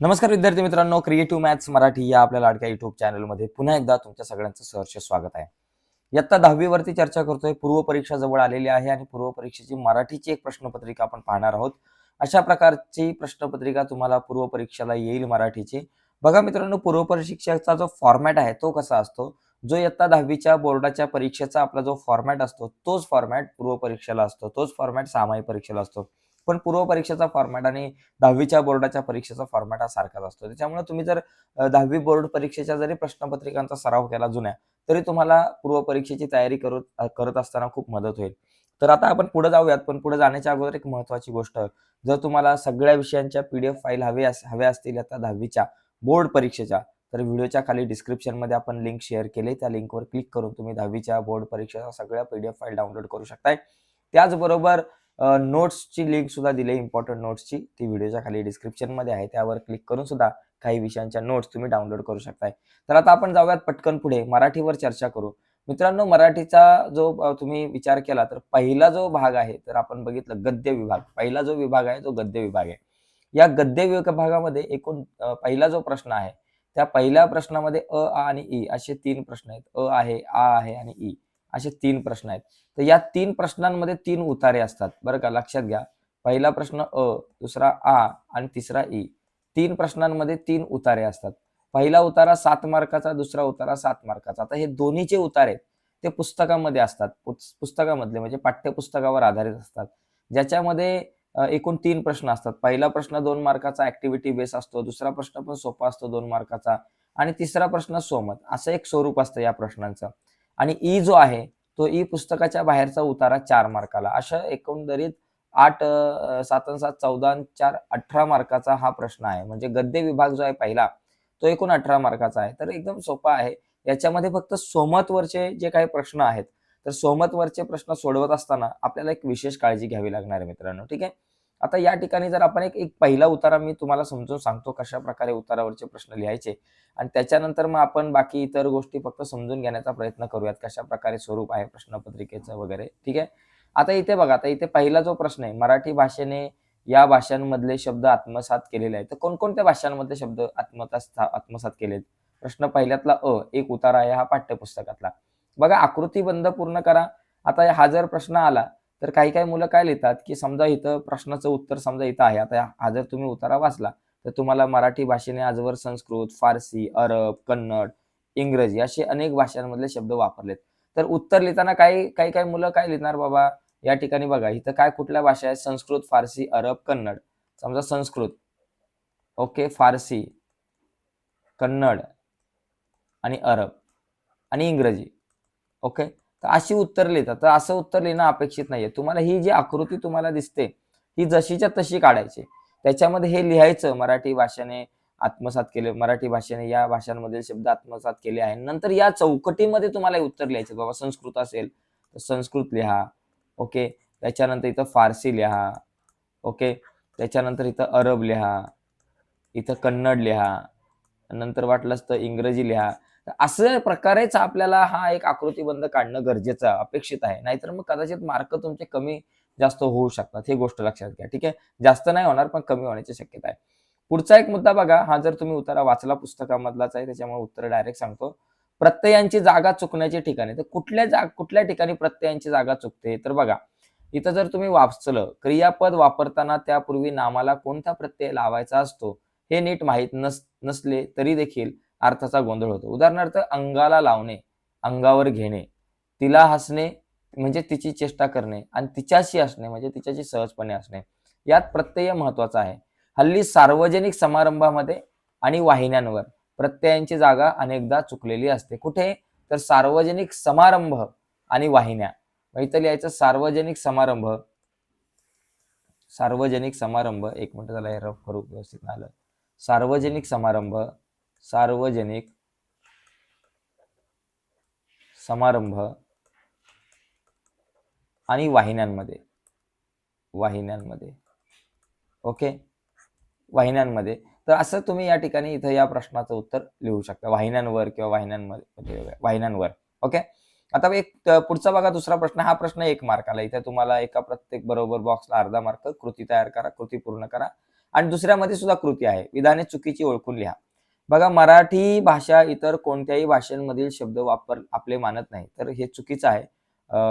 नमस्कार विद्यार्थी मित्रांनो, क्रिएटिव्ह मॅथ्स मराठी या आपल्या लाडक्या युट्यूब चॅनलमध्ये पुन्हा एकदा तुमच्या सगळ्यांचं सहर्ष स्वागत आहे. इयत्ता 10वी वरती चर्चा करतोय. पूर्व परीक्षा जवळ आलेली आहे आणि पूर्व परीक्षेची मराठीची एक प्रश्नपत्रिका आपण पाहणार आहोत. अशा प्रकारची प्रश्नपत्रिका तुम्हाला पूर्व परीक्षेला येईल मराठीची. बघा मित्रांनो, पूर्व परीक्षेचा जो फॉर्मॅट आहे तो कसा असतो, जो इयत्ता 10वीच्या बोर्डाच्या परीक्षेचा आपला जो फॉर्मॅट असतो तोच फॉर्मॅट पूर्व परीक्षेला असतो, तोच फॉर्मॅट सामायिक परीक्षेला असतो. पण पूर्व परीक्षेचा फॉर्मॅट आणि 10वीच्या बोर्डाच्या परीक्षेचा फॉर्मॅट हा सारखाच असतो. त्याच्यामुळे तुम्ही जर 10वी बोर्ड परीक्षेच्या जरी प्रश्नपत्रिकांचा सराव केला जुन्या, तरी तुम्हाला पूर्व परीक्षेची तयारी करत असताना खूप मदत होईल. तर आता आपण पुढे जाऊयात, पण पुढे जाण्याच्या अगोदर एक महत्त्वाची गोष्ट, जर तुम्हाला सगळ्या विषयांच्या PDF फाईल हव्या असतील आता 10वीच्या बोर्ड परीक्षेच्या, तर व्हिडिओच्या खाली डिस्क्रिप्शनमध्ये आपण लिंक शेअर केली. त्या लिंकवर क्लिक करून तुम्ही 10वीच्या बोर्ड परीक्षेच्या सगळ्या PDF फाईल डाउनलोड करू शकताय. त्याचबरोबर नोट्सची लिंक सुद्धा दिली, इम्पॉर्टंट नोट्सची, ती व्हिडिओच्या खाली डिस्क्रिप्शनमध्ये आहे. त्यावर क्लिक करून सुद्धा काही विषयांच्या नोट्स तुम्ही डाउनलोड करू शकताय. तर आता आपण जाऊयात पटकन पुढे, मराठीवर चर्चा करू. मित्रांनो, मराठीचा जो तुम्ही विचार केला तर पहिला जो भाग आहे, तर आपण बघितलं गद्य विभाग. पहिला जो विभाग आहे तो गद्य विभाग आहे. या गद्य विभागामध्ये एकूण पहिला जो प्रश्न आहे, त्या पहिल्या प्रश्नामध्ये अ, आ आणि ई असे 3 प्रश्न आहेत. अ आहे, आ आहे आणि ई असे 3 प्रश्न आहेत. तर या 3 प्रश्नांमध्ये 3 उतारे असतात बरं का, लक्षात घ्या. पहिला प्रश्न अ, दुसरा आ आणि तिसरा ई. 3 प्रश्नांमध्ये 3 उतारे असतात. पहिला उतारा 7 मार्काचा, दुसरा उतारा 7 मार्काचा. आता हे दोन्हीचे उतारे ते पुस्तकामध्ये असतात. पुस्तकामधले म्हणजे पाठ्यपुस्तकावर आधारित असतात. ज्याच्यामध्ये एकूण 3 प्रश्न असतात. पहिला प्रश्न 2 मार्काचा ॲक्टिव्हिटी बेस असतो. दुसरा प्रश्न पण सोपा असतो 2 मार्काचा आणि तिसरा प्रश्न सोमत. असं एक स्वरूप असतं या प्रश्नांचं. आणि ई जो आहे तो ई पुस्तकाच्या बाहेरचा उतारा 4 मार्काला. अशा एकंदरीत 8 7 अन् 7 14 अन् 4 18 मार्काचा हा प्रश्न आहे. म्हणजे गद्य विभाग जो आहे पहिला, तो एकूण 18 मार्काचा आहे. तर एकदम सोपा आहे. याच्यामध्ये फक्त सोमतवरचे जे काही प्रश्न आहेत, तर सोमतवरचे प्रश्न सोडवत असताना आपल्याला एक विशेष काळजी घ्यावी लागणार आहे मित्रांनो, ठीक आहे. आता या ठिकाणी जर आपण एक एक पहिला उतारा मी तुम्हाला समजून सांगतो कशाप्रकारे उतारावरचे प्रश्न लिहायचे आणि त्याच्यानंतर मग आपण बाकी इतर गोष्टी फक्त समजून घेण्याचा प्रयत्न करूयात, कशाप्रकारे स्वरूप आहे प्रश्नपत्रिकेचं वगैरे, ठीक आहे. आता इथे बघा, आता इथे पहिला जो प्रश्न आहे, मराठी भाषेने या भाषांमधले शब्द आत्मसात केलेले आहेत. तर कोणकोणत्या भाषांमधले शब्द आत्मसात केलेत? प्रश्न पहिल्यातला अ, एक उतारा आहे हा पाठ्यपुस्तकातला. बघा आकृतीबंध पूर्ण करा. आता हा जर प्रश्न आला, तर काही-काही मुलं काय लिहितात, की समजा इथं प्रश्नाचं उत्तर समजा इथं आहे. आता हा जर तुम्ही उतारा वाचला, तर तुम्हाला मराठी भाषेने आजवर संस्कृत, फारसी, अरब, कन्नड, इंग्रजी असे अनेक भाषांमधले शब्द वापरलेत. तर उत्तर लिहिताना काही-काही मुलं काय लिहिणार बाबा, या ठिकाणी बघा इथं काय कुठल्या भाषा आहेत? संस्कृत, फारसी, अरब, कन्नड. समजा संस्कृत, ओके, फारसी, कन्नड आणि अरब आणि इंग्रजी. ओके. तर अशी उत्तर लिहितात. तर असं उत्तर लिहिणं अपेक्षित नाहीये. तुम्हाला ही जी आकृती तुम्हाला दिसते, ही जशीच्या तशी काढायची. त्याच्यामध्ये हे लिहायचं मराठी भाषेने आत्मसात केले, मराठी भाषेने या भाषांमधील शब्द आत्मसात केले आहे. नंतर या चौकटीमध्ये तुम्हाला हे उत्तर लिहायचं. बाबा संस्कृत असेल, तर संस्कृत लिहा. ओके. त्याच्यानंतर इथं फारसी लिहा. ओके. त्याच्यानंतर इथं अरब लिहा. इथं कन्नड लिहा. नंतर वाटलंच तर इंग्रजी लिहा. तर असं प्रकारेच आपल्याला हा एक आकृतीबंध काढणं गरजेचं अपेक्षित आहे. नाहीतर मग कदाचित मार्क तुमचे कमी जास्त होऊ शकतात. ही गोष्ट लक्षात घ्या. ठीक आहे. जास्त नाही होणार, पण कमी होण्याची शक्यता आहे. पुढचा एक मुद्दा बघा, हा जर तुम्ही उतारा वाचला पुस्तकामधलाच आहे, त्याच्यामुळे उत्तर डायरेक्ट सांगतो. प्रत्ययांची जागा चुकण्याची ठिकाणे. तर कुठल्या ठिकाणी प्रत्ययांची जागा चुकते? तर बघा, इथं जर तुम्ही वाचलं, क्रियापद वापरताना त्यापूर्वी नामाला कोणता प्रत्यय लावायचा असतो, हे नीट माहीत नसले तरी देखील अर्थाचा गोंधळ होतो. उदाहरणार्थ अंगाला लावणे, अंगावर घेणे, तिला हसणे म्हणजे तिची चेष्टा करणे आणि तिच्याशी असणे म्हणजे तिच्याशी सहजपणे असणे. यात प्रत्यय महत्वाचा आहे. हल्ली सार्वजनिक समारंभामध्ये आणि वाहिन्यांवर प्रत्ययांची जागा अनेकदा चुकलेली असते. कुठे? तर सार्वजनिक समारंभ आणि वाहिन्या. मग इथं लिहायचं सार्वजनिक समारंभ. सार्वजनिक समारंभ, एक मिनिट झाला, हे रफ करू व्यवस्थित नाही आलं. सार्वजनिक समारंभ, सार्वजनिक समारंभ आणि वाहिन्यांमध्ये, वाहिन्यांमध्ये, ओके, वाहिन्यांमध्ये. तर असं तुम्ही या ठिकाणी इथं या प्रश्नाचं उत्तर लिहू शकता. वाहिन्यांवर किंवा वाहिन्यांमध्ये, वाहिन्यांवर. ओके. आता एक पुढचा बघा दुसरा प्रश्न. हा प्रश्न 1 मार्काला. इथे तुम्हाला एका प्रत्येक बरोबर बॉक्सला अर्धा मार्क. कृती तयार करा, कृती पूर्ण करा आणि दुसऱ्यामध्ये सुद्धा कृती आहे. विधाने चुकीची ओळखून लिहा. बघा, मराठी भाषा इतर कोणत्याही भाषांमधील शब्द वापर आपले मानत नाही, तर हे चुकीचं आहे.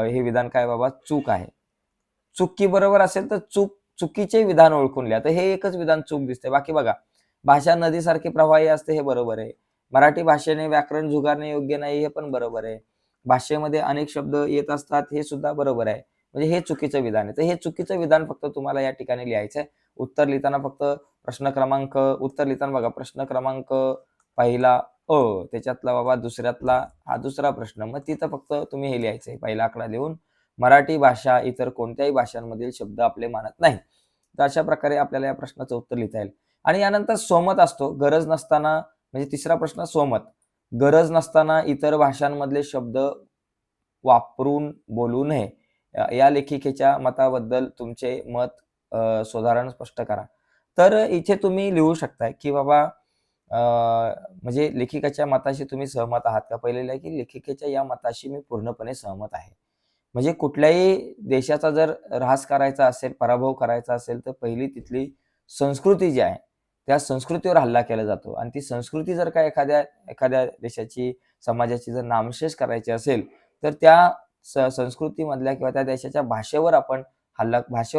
हे विधान काय बाबा, चूक आहे. चुकी बरोबर असेल तर चुकीचे विधान ओळखून लिहा. तर हे एकच विधान चूक दिसते. बाकी बघा, भाषा नदीसारखी प्रवाही असते, हे बरोबर आहे. मराठी भाषेने व्याकरण झुगारणे योग्य नाही, हे पण बरोबर आहे. भाषेमध्ये अनेक शब्द येत असतात, हे सुद्धा बरोबर आहे. म्हणजे हे चुकीचं विधान आहे. तर हे चुकीचं विधान फक्त तुम्हाला या ठिकाणी लिहायचं आहे. उत्तर लिहिताना फक्त उत्तर लिहिताना बघा, प्रश्न क्रमांक पहिला त्याच्यातला बाबा दुसऱ्यातला हा दुसरा प्रश्न. मग तिथं फक्त तुम्ही हे लिहायचंय, पहिला आकडा लिहून मराठी भाषा इतर कोणत्याही भाषांमधील शब्द आपले मानत नाही. तर अशा प्रकारे आपल्याला या प्रश्नाचं उत्तर लिहिता येईल. आणि यानंतर स्वमत असतो. गरज नसताना, म्हणजे तिसरा प्रश्न स्वमत. गरज नसताना इतर भाषांमधले शब्द वापरून बोलू नये. या लेखिकेच्या मताबद्दल तुमचे मत साधारण स्पष्ट करा. तर इथे तुम्ही लिहू शकताय, की बाबा म्हणजे लेखिकेच्या मताशी तुम्ही सहमत आहात का? पहिले लिहा, की लेखिकेच्या या मताशी मी पूर्णपणे सहमत आहे. म्हणजे कुठल्याही देशाचा जर ऱ्हास करायचा असेल, पराभव करायचा असेल, तर पहिली तिथली संस्कृती जी आहे, त्या संस्कृतीवर हल्ला केला जातो. आणि ती संस्कृती जर का एखाद्या देशाची, समाजाची जर नामशेष करायची असेल, तर त्या संस्कृतीमधल्या किंवा त्या देशाच्या भाषेवर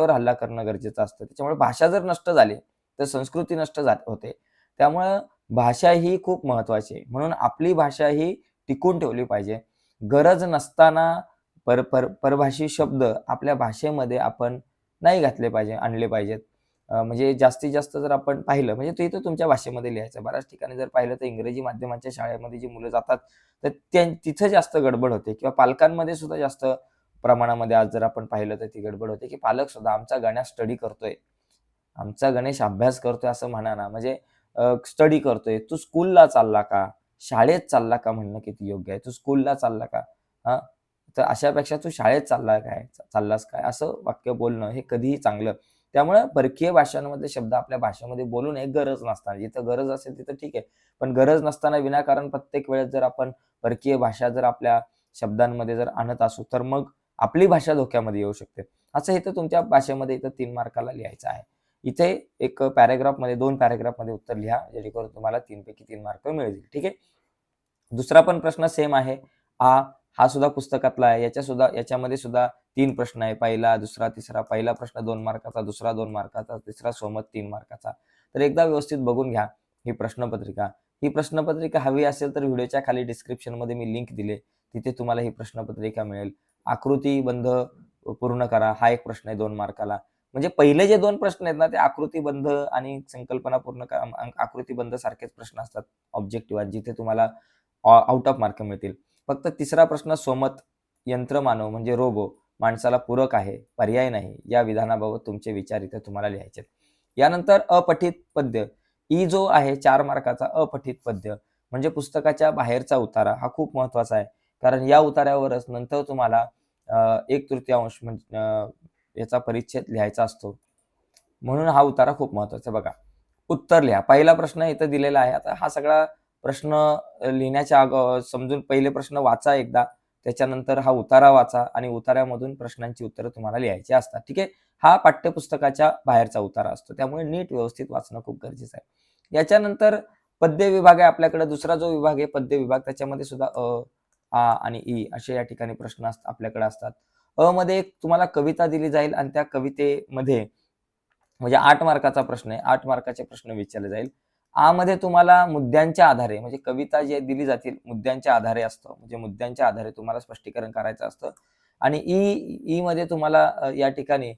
हल्ला करणं गरजेचं असतं. त्याच्यामुळे भाषा जर नष्ट झाली, तर संस्कृती नष्ट होते. त्यामुळं भाषा ही खूप महत्त्वाची आहे. म्हणून आपली भाषा ही टिकून ठेवली पाहिजे. गरज नसताना परभाषी शब्द आपल्या भाषेमध्ये आपण नाही घातले पाहिजे, आणले पाहिजेत. म्हणजे जास्तीत जास्त जर आपण पाहिलं, म्हणजे ते तर तुमच्या भाषेमध्ये लिहायचं. बऱ्याच ठिकाणी जर पाहिलं तर इंग्रजी माध्यमाच्या शाळेमध्ये जी मुलं जातात, तर तिथं जास्त गडबड होते, किंवा पालकांमध्ये सुद्धा जास्त प्रमाणामध्ये आज जर आपण पाहिलं तर ती गडबड होते, की पालक सुद्धा आमचा गणेश स्टडी करतोय, आमचा गणेश अभ्यास करतोय असं म्हणा ना. म्हणजे स्टडी करतोय, तू स्कूलला चालला का? शाळेत चालला का म्हणणं किती योग्य आहे. तू स्कूलला चालला का? हां, तर अशापेक्षा तू शाळेत चाललास काय? असं वाक्य बोलणं हे कधीही चांगलं. त्यामुळे परकीय भाषांमधले शब्द आपल्या भाषेमध्ये बोलू नये, गरज नसताना. जिथं गरज असेल तिथं ठीक आहे. पण गरज नसताना विनाकारण प्रत्येक वेळेस जर आपण परकीय भाषा जर आपल्या शब्दांमध्ये जर आणत असू, तर मग आपली भाषा धोक्यामध्ये येऊ शकते. असं इथं तुमच्या भाषेमध्ये इथं 3 मार्काला लिहायचं आहे. इथे एक पॅराग्राफमध्ये, 2 पॅराग्राफमध्ये उत्तर लिहा, जेणेकरून तुम्हाला 3 पैकी 3 मार्क मिळतील. ठीक आहे. दुसरा पण प्रश्न सेम आहे. हा सुद्धा पुस्तकातला आहे. याच्यामध्ये सुद्धा 3 प्रश्न आहे. पहिला, दुसरा, तिसरा. पहिला प्रश्न 2 मार्काचा, दुसरा 2 मार्काचा, तिसरा स्वमत 3 मार्काचा. तर एकदा व्यवस्थित बघून घ्या ही प्रश्नपत्रिका. ही प्रश्नपत्रिका हवी असेल तर व्हिडिओच्या खाली डिस्क्रिप्शनमध्ये मी लिंक दिले. तिथे तुम्हाला ही प्रश्नपत्रिका मिळेल. आकृतीबंध पूर्ण करा. हा एक प्रश्न आहे 2 मार्काला. म्हणजे पहिले जे 2 प्रश्न आहेत ना, ते आकृतीबंध आणि संकल्पना पूर्ण करा. आकृतीबंध सारखेच प्रश्न असतात ऑब्जेक्टिव्ह, जिथे तुम्हाला आउट ऑफ मार्क मिळतील. फक्त तिसरा प्रश्न स्वमत, यंत्रमानव म्हणजे रोबो माणसाला पूरक आहे, पर्याय नाही, या विधानाबाबत तुमचे विचार इथे तुम्हाला लिहायचे. यानंतर अपठित पद्य. जो आहे 4 मार्काचा अपठित पद्य म्हणजे पुस्तकाच्या बाहेरचा उतारा. हा खूप महत्वाचा आहे, कारण या उतार्यावरच नंतर तुम्हाला 1/3 म्हणजे याचा परिच्छेद लिहायचा असतो. म्हणून हा उतारा खूप महत्वाचा आहे. बघा, उत्तर लिहा. पहिला प्रश्न इथं दिलेला आहे. आता हा सगळा प्रश्न लिहिण्याच्या समजून पहिले प्रश्न वाचा एकदा, त्याच्यानंतर हा उतारा वाचा आणि उतार्यामधून प्रश्नांची उत्तरं तुम्हाला लिहायची असतात. ठीक आहे. हा पाठ्यपुस्तकाच्या बाहेरचा उतारा असतो. त्यामुळे नीट व्यवस्थित वाचणं खूप गरजेचं आहे. याच्यानंतर पद्य विभाग आहे आपल्याकडे. दुसरा जो विभाग आहे पद्य विभाग, त्याच्यामध्ये सुद्धा आ आणि ई असे या ठिकाणी प्रश्न आपल्याकडे असतात. मध्ये एक तुम्हाला कविता दिली जाईल आणि त्या कवितेमध्ये म्हणजे 8 मार्काचा प्रश्न आहे. 8 मार्काचे प्रश्न विचारले जाईल. मध्ये तुम्हाला मुद्द्यांच्या आधारे, म्हणजे कविता जे दिली जातील मुद्द्यांच्या आधारे असतं. म्हणजे मुद्द्यांच्या आधारे तुम्हाला स्पष्टीकरण करायचं असतं. आणि मध्ये तुम्हाला या ठिकाणी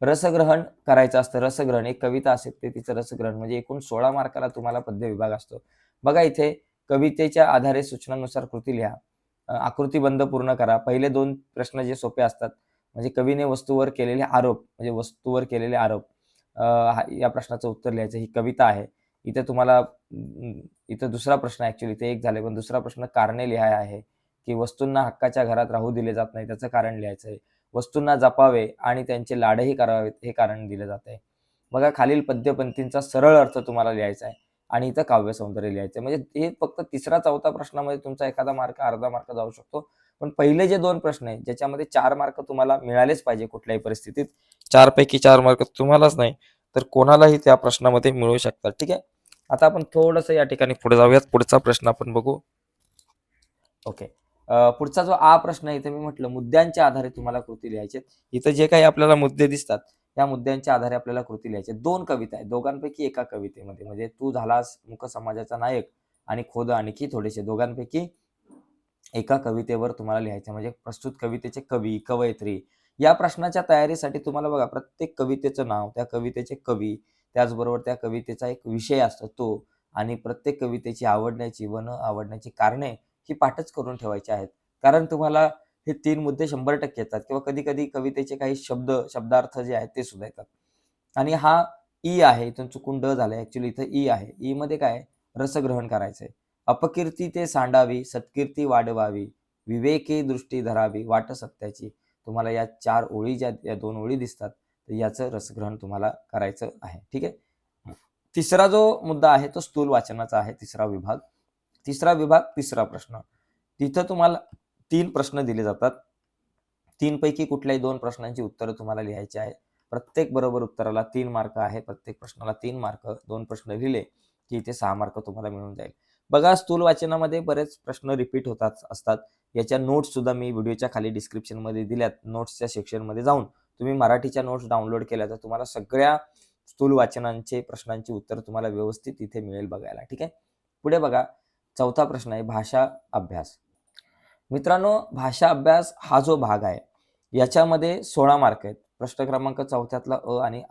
रसग्रहण करायचं असतं. रसग्रहण, एक कविता असेल ते तिचं रसग्रहण, म्हणजे एकूण 16 मार्काला तुम्हाला पद्य विभाग असतो. बघा, इथे कवितेच्या आधारे सूचनांनुसार कृती लिहा. आकृतीबंध पूर्ण करा. पहिले 2 प्रश्न जे सोपे असतात, म्हणजे कवीने वस्तूवर केलेले आरोप, म्हणजे वस्तूवर केलेले आरोप, या प्रश्नाचं उत्तर लिहायचं. ही कविता आहे. इथे तुम्हाला इथं दुसरा प्रश्न, ऍक्च्युअली ते एक झाले, पण दुसरा प्रश्न कारणे लिहाय आहे, की वस्तूंना हक्काच्या घरात राहू दिले जात नाही, त्याचं कारण लिहायचं आहे. वस्तूंना जपावे आणि त्यांचे लाडही करावेत, हे कारण दिलं जात आहे. बघा, खालील पद्यपंक्तींचा सरळ अर्थ तुम्हाला लिहायचा आहे आणि इथं काव्य सौंदर्य लिहायचं आहे. म्हणजे हे फक्त तिसरा चौथा प्रश्नामध्ये तुमचा एखादा मार्क, अर्धा मार्क जाऊ शकतो. पण पहिले जे 2 प्रश्न आहेत, ज्याच्यामध्ये 4 मार्क तुम्हाला मिळालेच पाहिजे कुठल्याही परिस्थितीत, 4 पैकी 4 मार्क तुम्हालाच नाही, तर कोणालाही त्या प्रश्नामध्ये मिळू शकतात. ठीक आहे. आता आपण थोडंसं या ठिकाणी पुढे जाऊयात. पुढचा प्रश्न आपण बघू. ओके. पुढचा जो प्रश्न आहे, इथे मी म्हटलं मुद्द्यांच्या आधारे तुम्हाला कृती लिहायची. इथं जे काही आपल्याला मुद्दे दिसतात, त्या मुद्द्यांच्या आधारे आपल्याला कृती लिहायची. 2 कविता आहेत. दोघांपैकी एका कवितेमध्ये म्हणजे तू झालास मूक समाजाचा नायक आणि खोद आणखी थोडेसे, दोघांपैकी एका कवितेवर तुम्हाला लिहायचं. म्हणजे प्रस्तुत कवितेचे कवी, कवयित्री. या प्रश्नाच्या तयारीसाठी तुम्हाला बघा प्रत्येक कवितेचं नाव, त्या कवितेचे कवी, त्याचबरोबर त्या कवितेचा एक विषय असतो तो, आणि प्रत्येक कवितेची आवडण्याची व न आवडण्याची कारणे ही पाठच करून ठेवायची आहेत. कारण तुम्हाला हे 3 मुद्दे 100% येतात किंवा कधी-कधी कवितेचे काही शब्दार्थ जे आहेत ते सुद्धा येतात. आणि हा ई आहे, इथून चुकून ड झालंय. ॲक्चुअली इथं ई आहे. ई मध्ये काय आहे? रसग्रहण करायचंय. अपकीर्ती ते सांडावी, सत्कीर्ती वाढवावी, विवेकी दृष्टी धरावी, वाट सत्याची. तुम्हाला या 4 ओळी या 2 ओळी दिसतात, तर याचं रसग्रहण तुम्हाला करायचं आहे. ठीक आहे. तिसरा जो मुद्दा आहे तो स्थूल वाचनाचा आहे. तिसरा विभाग, तिसरा प्रश्न. तिथं तुम्हाला 3 प्रश्न दिले जातात. 3 पैकी कुठल्याही 2 प्रश्नांची उत्तरं तुम्हाला लिहायची आहेत. प्रत्येक बरोबर उत्तराला 3 मार्क आहे. प्रत्येक प्रश्नाला 3 मार्क. 2 प्रश्न लिहिले की इथे 6 मार्क तुम्हाला मिळून जाईल. बघा, स्थूल वाचनामध्ये बरेच प्रश्न रिपीट होतात असतात. याच्या नोट्स सुद्धा मी व्हिडिओच्या खाली डिस्क्रिप्शनमध्ये दिल्यात. नोट्सच्या सेक्शनमध्ये जाऊन तुम्ही मराठीच्या नोट्स डाउनलोड केल्या तर तुम्हाला सगळ्या स्थूल वाचनांचे प्रश्नांची उत्तर तुम्हाला व्यवस्थित इथे मिळेल बघायला. ठीक आहे. पुढे बघा, चौथा प्रश्न आहे भाषा अभ्यास. मित्रांनो, भाषा अभ्यास हा जो भाग आहे याच्यामध्ये 16 मार्क आहेत. प्रश्न क्रमांक 4थ्यातला आणि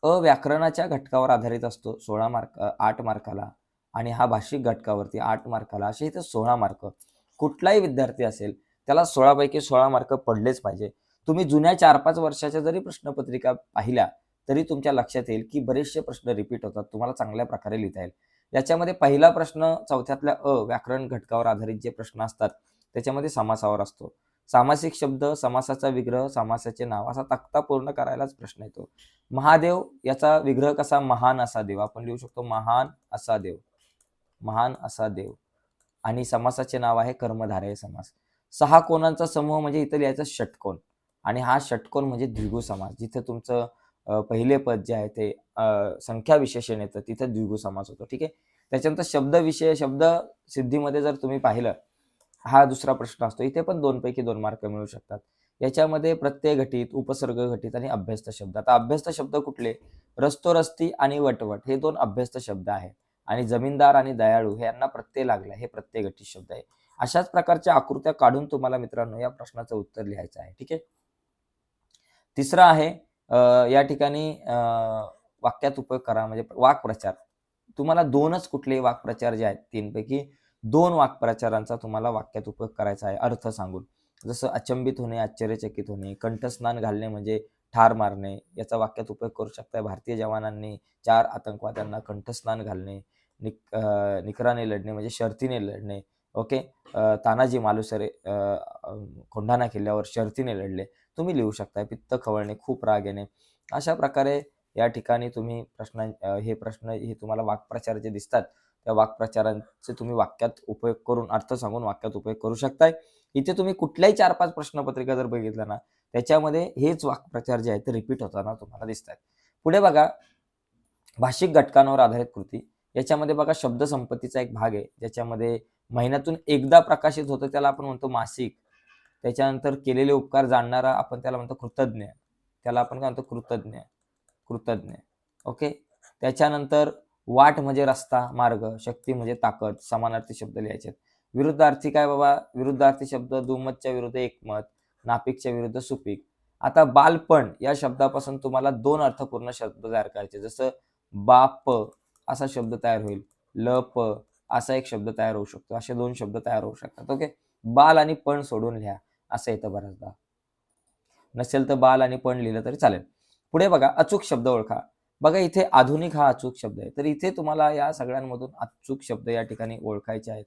व्याकरणाच्या घटकावर आधारित असतो 16 मार्क, 8 मार्काला, आणि हा भाषिक घटकावरती 8 मार्काला, असे इथे 16 मार्क. कुठलाही विद्यार्थी असेल त्याला 16 पैकी 16 मार्क पडलेच पाहिजे. तुम्ही जुन्या 4-5 वर्षाच्या जरी प्रश्नपत्रिका पाहिल्या तरी तुमच्या लक्षात येईल की बरेचसे प्रश्न रिपीट होतात. तुम्हाला चांगल्या प्रकारे लिहिता येईल. याच्यामध्ये पहिला प्रश्न 4थ्यातल्या व्याकरण घटकावर आधारित जे प्रश्न असतात त्याच्यामध्ये समासावर असतो. सामासिक शब्द, समासाचा विग्रह, समासाचे नाव, असा तक्ता पूर्ण करायलाच प्रश्न येतो. महादेव याचा विग्रह कसा? महान असा देव. आपण लिहू शकतो महान असा देव, महान असा देव. आणि समासाचे नाव आहे कर्मधारय समास. 6 कोणांचा समूह म्हणजे इथं लिहायचं षटकोन, आणि हा षटकोन म्हणजे द्विगु समास. जिथे तुमचं पहिले पद जे आहे ते संख्या विशेषण येतं तिथे द्विगु समास होतो. ठीक आहे. त्याच्यानंतर शब्द विषय, शब्द सिद्धीमध्ये जर तुम्ही पाहिलं, हा दुसरा प्रश्न असतो. इथे पण 2 पैकी 2 मार्क मिळू शकतात. याच्यामध्ये प्रत्यय घटित, उपसर्ग घटित आणि अभ्यस्त शब्द. आता अभ्यस्त शब्द कुठले? रस्तो, रस्ती आणि वटवट हे 2 अभ्यस्त शब्द आहेत. आणि जमीनदार आणि दयाळू हे यांना प्रत्यय लागला, हे प्रत्यय घटित शब्द आहे. अशाच प्रकारच्या आकृत्या काढून तुम्हाला मित्रांनो या प्रश्नाचं उत्तर लिहायचं आहे. ठीक आहे. तिसरा आहे या ठिकाणी वाक्यात उपयोग करा, म्हणजे वाक्प्रचार. तुम्हाला 2च कुठलेही वाक्प्रचार जे आहेत 3 पैकी 2 वाक्प्रचारांचा तुम्हाला वाक्यात उपयोग करायचा आहे अर्थ सांगून. जसं अचंबित होणे, आश्चर्यचकित होणे, कंठस्नान घालणे म्हणजे ठार मारणे, याचा वाक्यात उपयोग करू शकता. भारतीय जवानांनी 4 आतंकवाद्यांना कंठस्नान घालणे, निकराने लढणे म्हणजे शर्थीने लढणे. ओके. तानाजी मालुसरे कोंढाणा किल्ल्यावर शर्थीने लढले. तुम्ही लिहू शकता. पित्त खवळणे, खूप राग येणे. अशा प्रकारे या ठिकाणी तुम्ही हे तुम्हाला वाक्प्रचार जे दिसतात त्या वाक्प्रचारांचे तुम्ही वाक्यात उपयोग करून, अर्थ सांगून वाक्यात उपयोग करू शकताय. इथे तुम्ही कुठल्याही 4-5 प्रश्नपत्रिका जर बघितल्या ना, त्याच्यामध्ये हेच वाक्प्रचार जे आहेत ते रिपीट होताना तुम्हाला दिसतात. पुढे बघा, भाषिक घटकांवर आधारित कृती. याच्यामध्ये बघा शब्दसंपत्तीचा एक भाग आहे, ज्याच्यामध्ये महिन्यातून एकदा प्रकाशित होतं त्याला आपण म्हणतो मासिक. त्याच्यानंतर केलेले उपकार जाणणारा आपण त्याला म्हणतो कृतज्ञ. त्याला आपण काय म्हणतो? कृतज्ञ. ओके. त्याच्यानंतर वाट म्हणजे रस्ता, मार्ग, शक्ती म्हणजे ताकद, समानार्थी शब्द लिहायचे. विरुद्धार्थी काय बाबा? विरुद्धार्थी शब्द दुमतच्या विरुद्ध एकमत, नापिकच्या विरुद्ध सुपीक. आता बालपण या शब्दापासून तुम्हाला 2 अर्थपूर्ण शब्द तयार करायचे. जसं बाप असा शब्द तयार होईल, लप असा एक शब्द तयार होऊ शकतो. असे 2 शब्द तयार होऊ शकतात. ओके. बाल आणि पण सोडून लिहा असं येतं बऱ्याचदा. नसेल तर बाल आणि पण लिहिलं तरी चालेल. पुढे बघा, अचूक शब्द ओळखा. बघा इथे आधुनिक हा अचूक शब्द आहे. तर इथे तुम्हाला या सगळ्यांमधून अचूक शब्द या ठिकाणी ओळखायचे आहेत.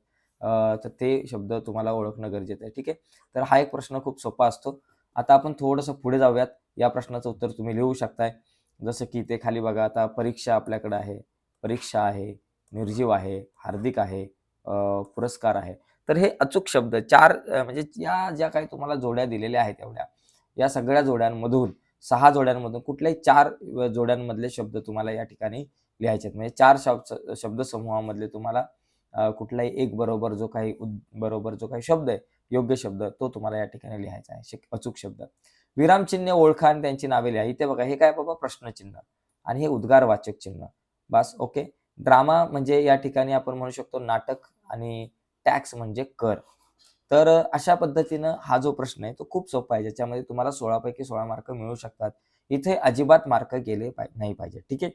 तर ते शब्द तुम्हाला ओळखणं गरजेचं आहे. ठीक आहे. तर हा एक प्रश्न खूप सोपा असतो. आता आपण थोडंसं पुढे जाऊयात. या प्रश्नाचं उत्तर तुम्ही लिहू शकताय. जसं की इथे खाली बघा, आता परीक्षा आपल्याकडे आहे, परीक्षा आहे, निर्जीव आहे, हार्दिक आहे, पुरस्कार आहे. तर हे अचूक शब्द 4 म्हणजे या ज्या काही तुम्हाला जोड्या दिलेल्या आहेत एवढ्या, या सगळ्या जोड्यांमधून 6 जोड्यांमधून कुठल्याही 4 जोड्यांमधले शब्द तुम्हाला या ठिकाणी लिहायचे आहेत. म्हणजे 4 शब्दसमूहामधले तुम्हाला कुठलाही एक बरोबर जो काही शब्द आहे, योग्य शब्द तो तुम्हाला या ठिकाणी लिहायचा आहे, अचूक शब्द. विरामचिन्ह ओळखा आणि त्यांची नावे लिहा. इथे बघा हे काय बाबा प्रश्नचिन्ह आणि हे उद्गारवाचक चिन्ह. बस ओके. ड्रामा म्हणजे या ठिकाणी आपण म्हणू शकतो नाटक आणि टॅक्स म्हणजे कर. तर अशा पद्धतीनं हा जो प्रश्न आहे तो खूप सोपा आहे, ज्याच्यामध्ये तुम्हाला 16 पैकी 16 मार्क मिळू शकतात. इथे अजिबात मार्क गेले नाही पाहिजे. ठीक आहे.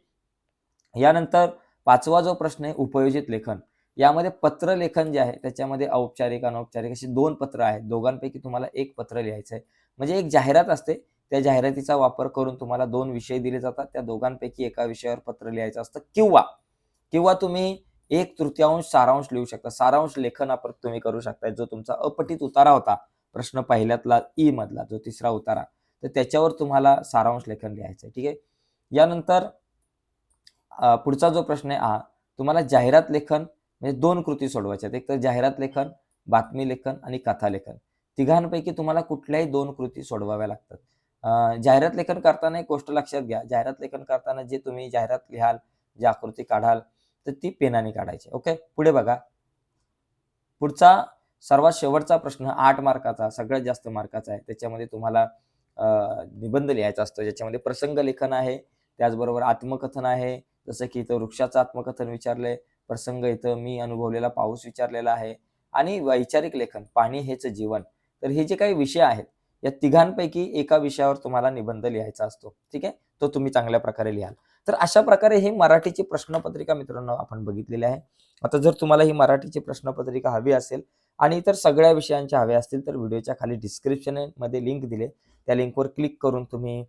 यानंतर 5वा जो प्रश्न आहे उपयोजित लेखन. यामध्ये पत्र लेखन जे आहे त्याच्यामध्ये औपचारिक, अनौपचारिक अशी 2 पत्र आहेत. दोघांपैकी तुम्हाला 1 पत्र लिहायचं आहे. म्हणजे एक जाहिरात असते. त्या जाहिरातीचा वापर करून तुम्हाला 2 विषय दिले जातात. त्या दोघांपैकी एका विषयावर पत्र लिहायचं असतं किंवा किंवा तुम्ही 1/3 सारांश लिहू शकता. सारांश लेखन आपण तुम्ही करू शकता. जो तुमचा अपठित उतारा होता, प्रश्न पहिल्यातला ई मधला जो तिसरा उतारा, तर त्याच्यावर तुम्हाला सारांश लेखन लिहायचं आहे. ठीक आहे. यानंतर पुढचा जो प्रश्न आहे तुम्हाला जाहिरात लेखन म्हणजे 2 कृती सोडवायच्या आहेत. एक तर जाहिरात लेखन, बातमी लेखन आणि कथा लेखन. तिघांपैकी तुम्हाला कुठल्याही 2 कृती सोडवाव्या लागतात. जाहिरात लेखन करताना एक गोष्ट लक्षात घ्या. जाहिरात लेखन करताना जे तुम्ही जाहिरात लिहाल, जी आकृती काढाल, तर ती पेनाने काढायची. ओके. पुढे बघा. पुढचा सर्वात शेवटचा प्रश्न 8 मार्काचा, सगळ्यात जास्त मार्काचा आहे. त्याच्यामध्ये तुम्हाला निबंध लिहायचा असतो, ज्याच्यामध्ये प्रसंग लेखन आहे, त्याचबरोबर आत्मकथन आहे. जसं की इथं वृक्षाचं आत्मकथन विचारलंय, प्रसंग इथं मी अनुभवलेला पाऊस विचारलेला आहे आणि वैचारिक लेखन, पाणी हेच जीवन. तर हे जे काही विषय आहेत, या तिघांपैकी एका विषयावर तुम्हाला निबंध लिहायचा असतो. ठीक आहे. तो तुम्ही चांगल्या प्रकारे लिहाल. तर अशा प्रकारे ही मराठीची प्रश्नपत्रिका मित्रांनो आपण बघितलेली आहे. आता जर तुम्हाला ही मराठीची प्रश्नपत्रिका हवी असेल आणि इतर सगळ्या विषयांच्या हव्या असतील तर व्हिडिओच्या खाली डिस्क्रिप्शनमध्ये लिंक दिले, त्या लिंकवर क्लिक करून तुम्ही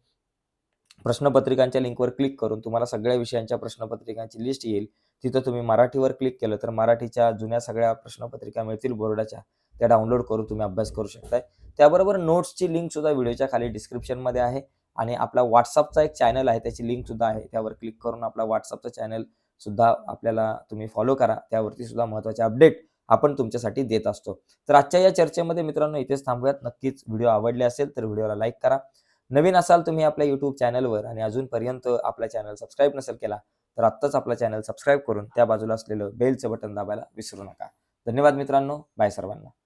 प्रश्नपत्रिकांच्या लिंकवर क्लिक करून तुम्हाला सगळ्या विषयांच्या प्रश्नपत्रिकांची लिस्ट येईल. तिथं तुम्ही मराठीवर क्लिक केलं तर मराठीच्या जुन्या सगळ्या प्रश्नपत्रिका मिळतील बोर्डाच्या, त्या डाउनलोड करून तुम्ही अभ्यास करू शकताय. त्याबरोबर नोट्सची लिंक सुद्धा व्हिडिओच्या खाली डिस्क्रिप्शनमध्ये आहे आणि आपला WhatsAppचा एक चॅनल आहे, त्याची लिंक सुद्धा आहे. त्यावर क्लिक करून आपला WhatsAppचा चॅनल सुद्धा आपल्याला तुम्ही फॉलो करा. त्यावरती सुद्धा महत्त्वाचे अपडेट आपण तुमच्यासाठी देत असतो. तर आजच्या या चर्चेमध्ये मित्रांनो इथेच थांबूयात. नक्कीच व्हिडिओ आवडले असेल तर व्हिडिओला लाईक करा. नवीन असाल तुम्ही आपल्या YouTube चॅनलवर आणि अजूनपर्यंत आपला चॅनल सबस्क्राईब नसेल केला, तर आत्ताच आपला चॅनल सबस्क्राईब करून त्या बाजूला असलेलं बेलचं बटन दाबायला विसरू नका. धन्यवाद मित्रांनो. बाय सर्वांना.